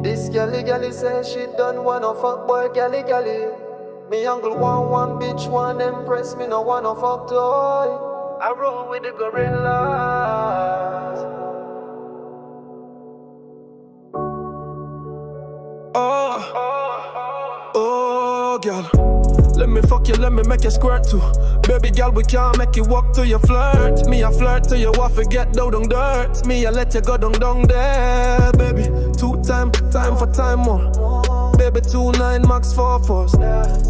This gally say she done wanna fuck boy gally. Me uncle want one bitch, one empress, me no wanna fuck toy. I roll with the gorillas. Oh, girl. Let me fuck you, let me make you squirt too. Baby girl, we can't make you walk till you flirt. Me a flirt till you want to get down dirt. Me I let you go down there, baby. 2 time for time more. Baby 2-9 max 4-4s.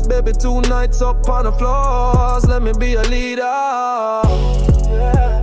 Baby 2 nights up on the floors. Let me be a leader.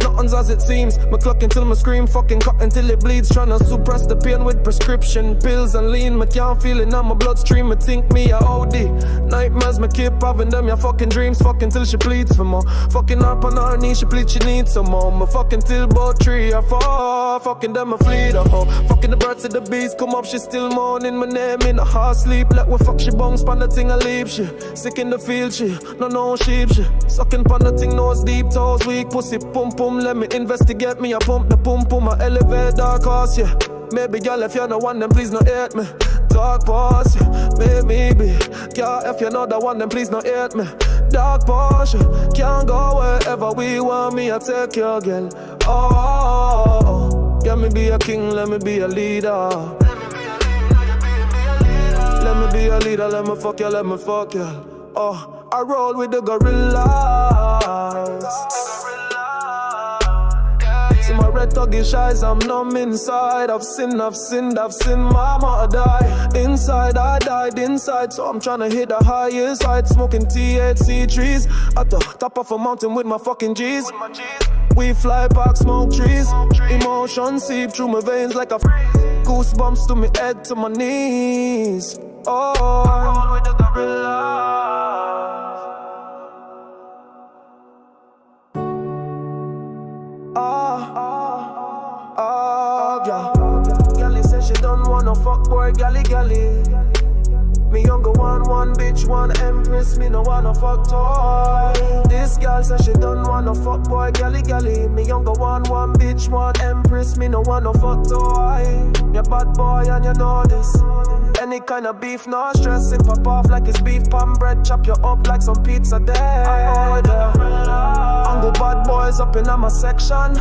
Nothing's as it seems. Me cluck until me scream, fucking cut until it bleeds. Tryna suppress the pain with prescription pills and lean. Me can't feel it on my bloodstream. Me think me a OD. Nightmares me keep having them. Your fucking dreams, fucking till she bleeds for more. Fucking up on her knees, she bleeds, she needs some more. Me fucking till about 3 or 4. Fucking them me flee the hoe. Fucking the birds and the bees come up, she still moaning my name in a heart sleep. Let we fuck she bounce pan the thing I leave she. Sick in the field she, no sheep she. Sucking pan the thing nose deep, toes weak, pussy pum pum. Let me investigate me, I pump the pum pum, I elevate dark horse, yeah. Maybe girl, if you're the one, then please don't hate me. Dark boss, yeah, maybe. Girl, if you're not the one, then please don't hate me. Dark boss, yeah, can't go wherever we want me, I take your girl. Oh, let me be a king, let me be a leader. Let me be a leader, let me fuck you, let me fuck you. Oh, I roll with the gorillas. See my red thuggish eyes, I'm numb inside. I've sinned, mama die. Inside, I died inside. So I'm tryna hit the highest height. Smoking THC trees at the top of a mountain with my fucking G's. We fly back, smoke trees. Emotion seep through my veins like a goosebumps to my head, to my knees. Oh, I roll with the gorillas. Yeah. Gally said she don't wanna fuck boy gally. Me younger one bitch, one empress, me no wanna fuck toy. This girl said she don't wanna fuck boy gally. Me younger one bitch, one empress, me no wanna fuck toy. You bad boy and you know this. Any kind of beef, no stress, it pop off like it's beef pan bread. Chop you up like some pizza there. Angle bad boys up in my section.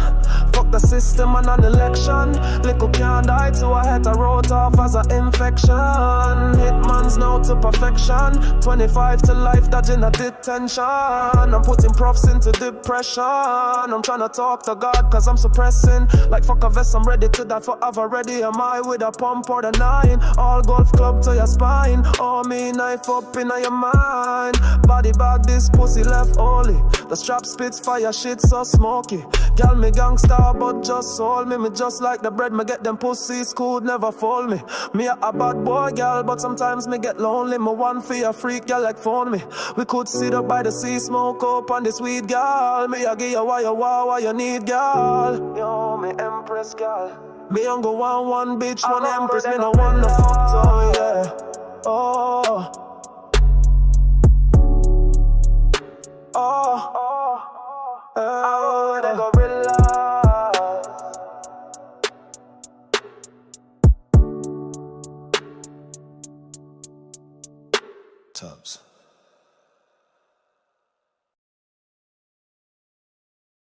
Fuck the system and an election. Little can't die to a head, I wrote off as an infection. Hitman's now to perfection. 25 to life, dodging a detention. I'm putting profs into depression. I'm trying to talk to God cause I'm suppressing. Like fuck a vest, I'm ready to die forever. Ready am I with a pump or the 9. All golf club to your spine. Oh me knife up in your mind. Body bag, this pussy left only. The strap spits fire, shit so smoky. Girl me gangsta but just hold me. Me just like the bread, me get them pussies could never fold me. Me a bad boy girl, but sometimes me get lonely. Me one for your freak, girl like phone me. We could sit up by the sea, smoke up on this weed girl. Me a give you what you need girl. Yo me empress girl. Me younger one bitch, one empress. Me no wanna fuck toy, yeah. Oh. Oh, oh, oh, oh,